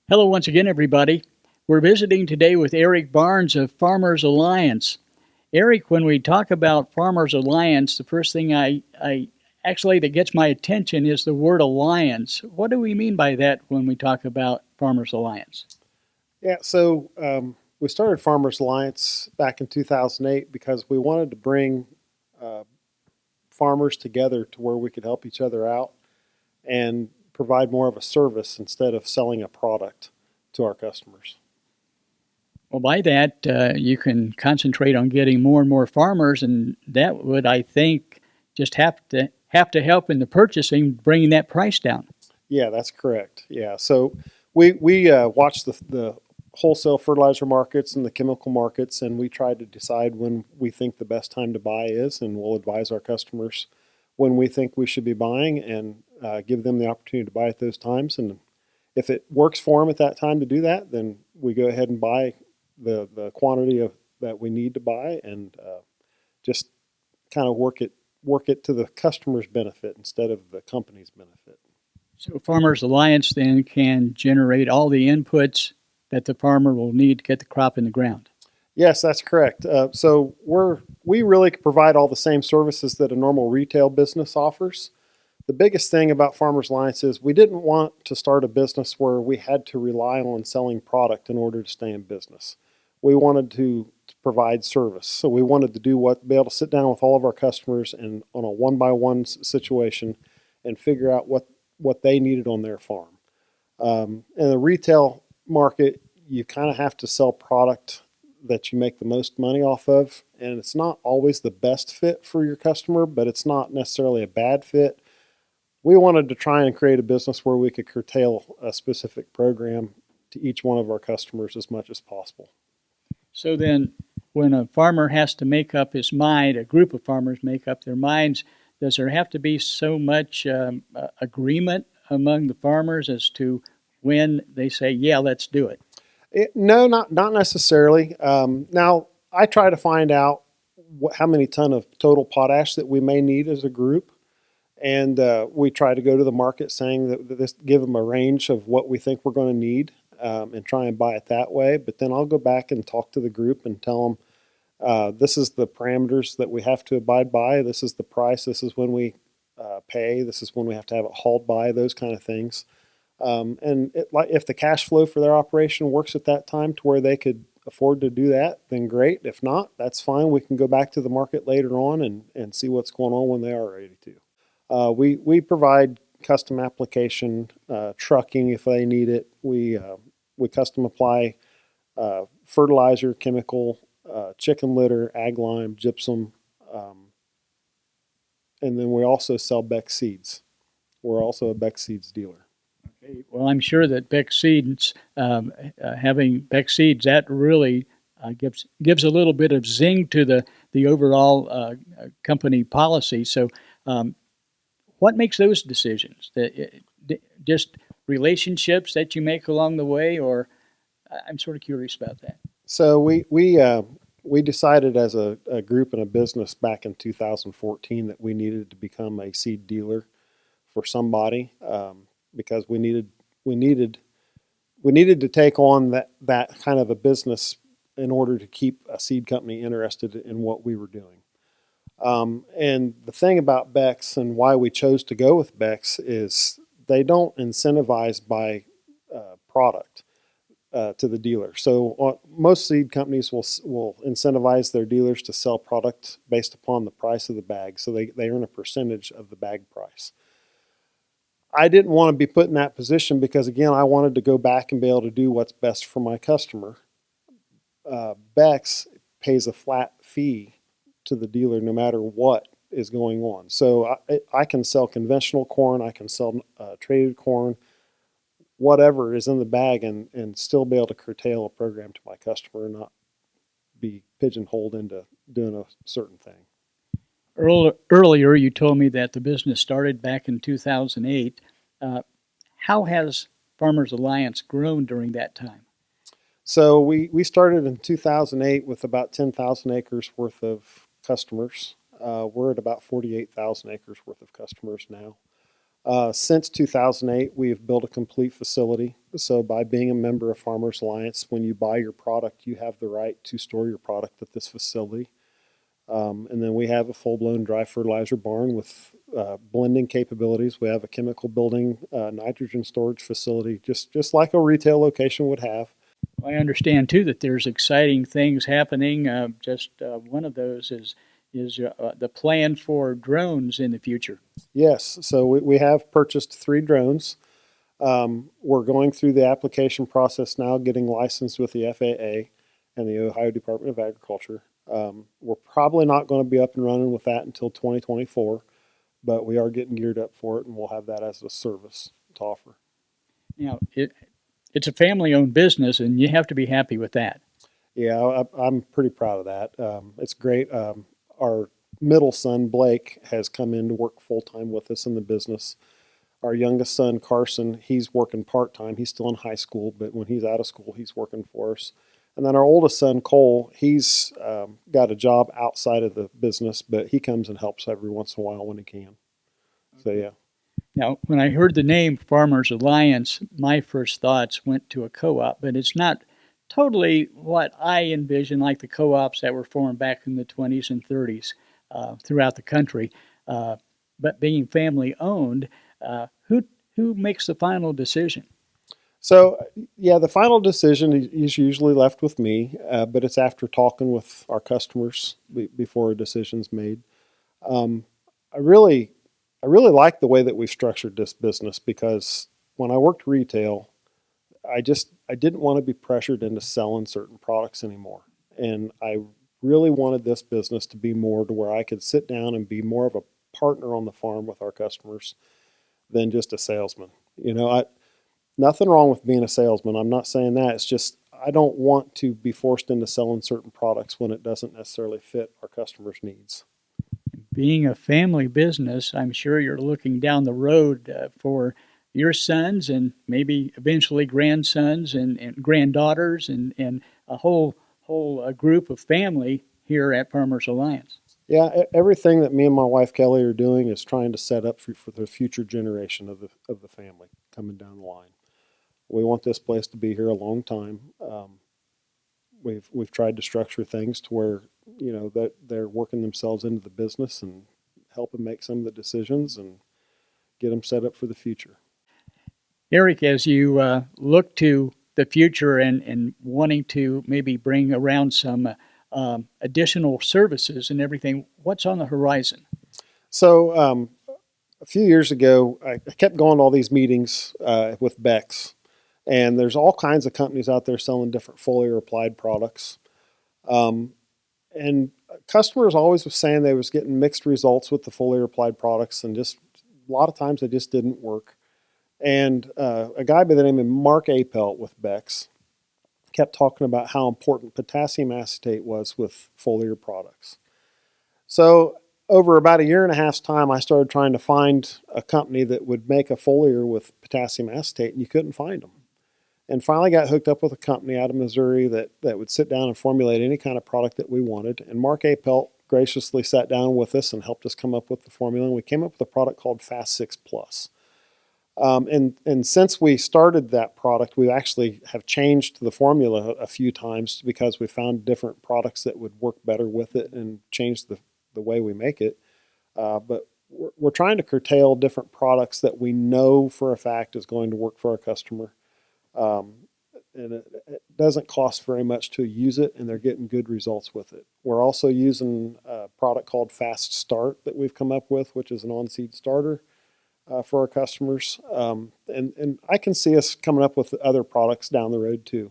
Hello once again, everybody. We're visiting today with Eric Barnes of Farmers Alliance. Eric, when we talk about Farmers Alliance, the first thing I actually that gets my attention is the word alliance. What do we mean by that when we talk about Farmers Alliance? We started Farmers Alliance back in 2008 because we wanted to bring uh, farmers together to where we could help each other out and provide more of a service instead of selling a product to our customers. Well, by that, you can concentrate on getting more and more farmers, and that would, I think, just have to help in the purchasing, bringing that price down. Yeah, that's correct. We watch the wholesale fertilizer markets and the chemical markets, and we try to decide when we think the best time to buy is, and we'll advise our customers when we think we should be buying and give them the opportunity to buy at those times. And if it works for them at that time to do that, then we go ahead and buy the quantity of that we need to buy, and just kind of work it to the customer's benefit instead of the company's benefit. So Farmers Alliance then can generate all the inputs that the farmer will need to get the crop in the ground. Yes, that's correct. We really provide all the same services that a normal retail business offers. The biggest thing about Farmers Alliance is we didn't want to start a business where we had to rely on selling product in order to stay in business. We wanted to provide service. So we wanted to be able to sit down with all of our customers and on a one by one situation and figure out what they needed on their farm. In the retail market, you kind of have to sell product that you make the most money off of, and it's not always the best fit for your customer, but it's not necessarily a bad fit. We wanted to try and create a business where we could curtail a specific program to each one of our customers as much as possible. So then, when a farmer has to make up his mind, a group of farmers make up their minds, does there have to be so much agreement among the farmers as to when they say, yeah, let's do it? No, not necessarily. Now, I try to find out how many ton of total potash that we may need as a group, and we try to go to the market saying that this give them a range of what we think we're going to need, and try and buy it that way. But then I'll go back and talk to the group and tell them this is the parameters that we have to abide by. This is the price. This is when we pay. This is when we have to have it hauled by. Those kind of things. Like if the cash flow for their operation works at that time to where they could afford to do that, then great. If not, that's fine. We can go back to the market later on and see what's going on when they are ready to. We provide custom application trucking if they need it. We custom apply fertilizer, chemical, chicken litter, ag lime, gypsum, um, and then we also sell Beck seeds. We're also a Beck seeds dealer. Okay. Well, I'm sure that Beck Seeds, having Beck Seeds, that really gives a little bit of zing to the overall company policy. So, um, what makes those decisions? Just relationships that you make along the way, or I'm sort of curious about that. So we decided as a group and a business back in 2014 that we needed to become a seed dealer for somebody, because we needed we needed to take on that kind of a business in order to keep a seed company interested in what we were doing. And the thing about Bex and why we chose to go with Bex is they don't incentivize by product to the dealer. So most seed companies will incentivize their dealers to sell product based upon the price of the bag. So they earn a percentage of the bag price. I didn't want to be put in that position because, again, I wanted to go back and be able to do what's best for my customer. Bex pays a flat fee to the dealer no matter what is going on. So I can sell conventional corn, I can sell traded corn, whatever is in the bag, and still be able to curtail a program to my customer and not be pigeonholed into doing a certain thing. Earlier, you told me that the business started back in 2008. Uh, how has Farmers Alliance grown during that time? So we started in 2008 with about 10,000 acres worth of customers. We're at about 48,000 acres worth of customers now. Since 2008, we have built a complete facility. So by being a member of Farmers Alliance, when you buy your product, you have the right to store your product at this facility. And then we have a full-blown dry fertilizer barn with blending capabilities. We have a chemical building, nitrogen storage facility, just like a retail location would have. I understand too that there's exciting things happening. One of those is the plan for drones in the future. Yes, so we have purchased 3 drones. We're going through the application process now, getting licensed with the FAA and the Ohio Department of Agriculture. We're probably not going to be up and running with that until 2024, but we are getting geared up for it, and we'll have that as a service to offer. Now, it's a family-owned business, and you have to be happy with that. Yeah, I'm pretty proud of that. It's great. Our middle son, Blake, has come in to work full-time with us in the business. Our youngest son, Carson, he's working part-time. He's still in high school, but when he's out of school, he's working for us. And then our oldest son, Cole, he's got a job outside of the business, but he comes and helps every once in a while when he can. So, yeah. Now, when I heard the name Farmers Alliance, my first thoughts went to a co-op, but it's not totally what I envision, like the co-ops that were formed back in the 20s and 30s throughout the country. But being family-owned, who makes the final decision? So, yeah, the final decision is usually left with me, but it's after talking with our customers before a decision's made. I really like the way that we've structured this business because when I worked retail, I didn't want to be pressured into selling certain products anymore. And I really wanted this business to be more to where I could sit down and be more of a partner on the farm with our customers than just a salesman. Nothing wrong with being a salesman. I'm not saying that. It's just I don't want to be forced into selling certain products when it doesn't necessarily fit our customers' needs. Being a family business, I'm sure you're looking down the road for your sons and maybe eventually grandsons and granddaughters and a whole group of family here at Farmers Alliance. Yeah, everything that me and my wife Kelly are doing is trying to set up for the future generation of the family coming down the line. We want this place to be here a long time. We've tried to structure things to where that they're working themselves into the business and helping make some of the decisions and get them set up for the future. Eric, as you look to the future and wanting to maybe bring around some additional services and everything, what's on the horizon? So a few years ago, I kept going to all these meetings with Bex, and there's all kinds of companies out there selling different foliar applied products. And customers always was saying they was getting mixed results with the foliar applied products, and just a lot of times they just didn't work. And a guy by the name of Mark Apelt with Bex kept talking about how important potassium acetate was with foliar products. So over about a year and a half's time, I started trying to find a company that would make a foliar with potassium acetate, and you couldn't find them. And finally got hooked up with a company out of Missouri that would sit down and formulate any kind of product that we wanted. And Mark Apelt graciously sat down with us and helped us come up with the formula. And we came up with a product called Fast 6 Plus. And since we started that product, we actually have changed the formula a few times because we found different products that would work better with it and change the way we make it. But we're trying to curtail different products that we know for a fact is going to work for our customer. And it doesn't cost very much to use it, and they're getting good results with it. We're also using a product called Fast Start that we've come up with, which is an on-seed starter for our customers. And I can see us coming up with other products down the road too.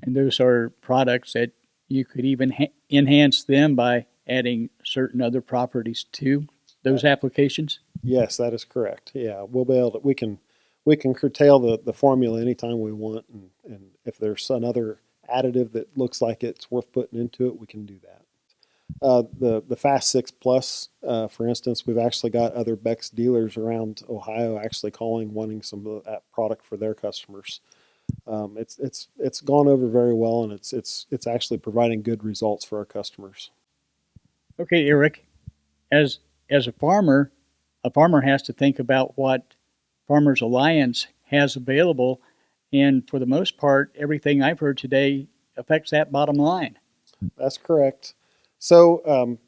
And those are products that you could even enhance them by adding certain other properties to those applications? Yes, that is correct. Yeah, we'll be able to, we can curtail the formula anytime we want, and if there's another additive that looks like it's worth putting into it, we can do that. The Fast 6 Plus, for instance, we've actually got other Bex dealers around Ohio actually calling, wanting some of that product for their customers. It's gone over very well, and it's actually providing good results for our customers. Okay, Eric, as a farmer has to think about what Farmers Alliance has available And for the most part, everything I've heard today affects that bottom line. That's correct. So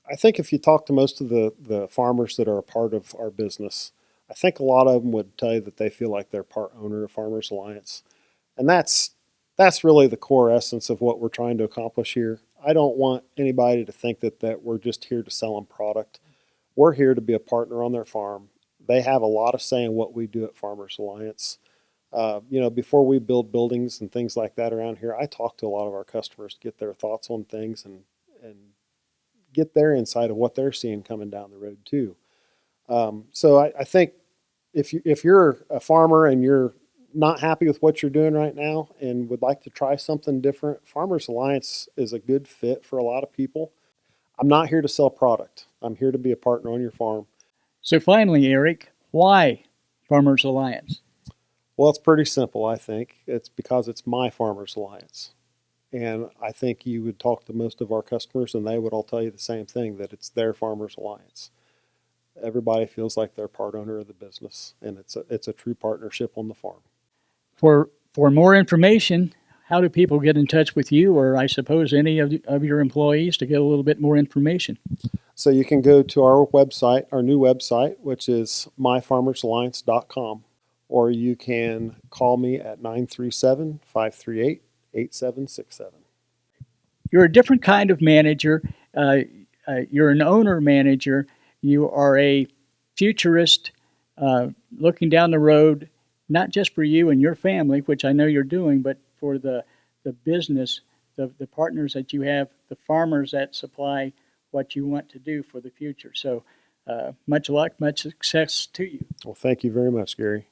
I think if you talk to most of the farmers that are a part of our business, I think a lot of them would tell you that they feel like they're part owner of Farmers Alliance. And that's really the core essence of what we're trying to accomplish here. I don't want anybody to think that we're just here to sell them product. We're here to be a partner on their farm. They have a lot of say in what we do at Farmers Alliance. Before we build buildings and things like that around here, I talk to a lot of our customers to get their thoughts on things and get their insight of what they're seeing coming down the road too. So I think if you're a farmer and you're not happy with what you're doing right now and would like to try something different, Farmers Alliance is a good fit for a lot of people. I'm not here to sell product. I'm here to be a partner on your farm. So finally, Eric, why Farmers Alliance? Well, it's pretty simple, I think. It's because it's my Farmers Alliance. And I think you would talk to most of our customers and they would all tell you the same thing, that it's their Farmers Alliance. Everybody feels like they're part owner of the business, and it's a true partnership on the farm. For more information, how do people get in touch with you, or I suppose any of your employees, to get a little bit more information? So you can go to our website, our new website, which is myfarmersalliance.com, or you can call me at 937-538-8767. You're a different kind of manager. You're an owner manager. You are a futurist, looking down the road, not just for you and your family, which I know you're doing, but for the business, the partners that you have, the farmers that supply what you want to do for the future. So much luck, much success to you. Well, thank you very much, Gary.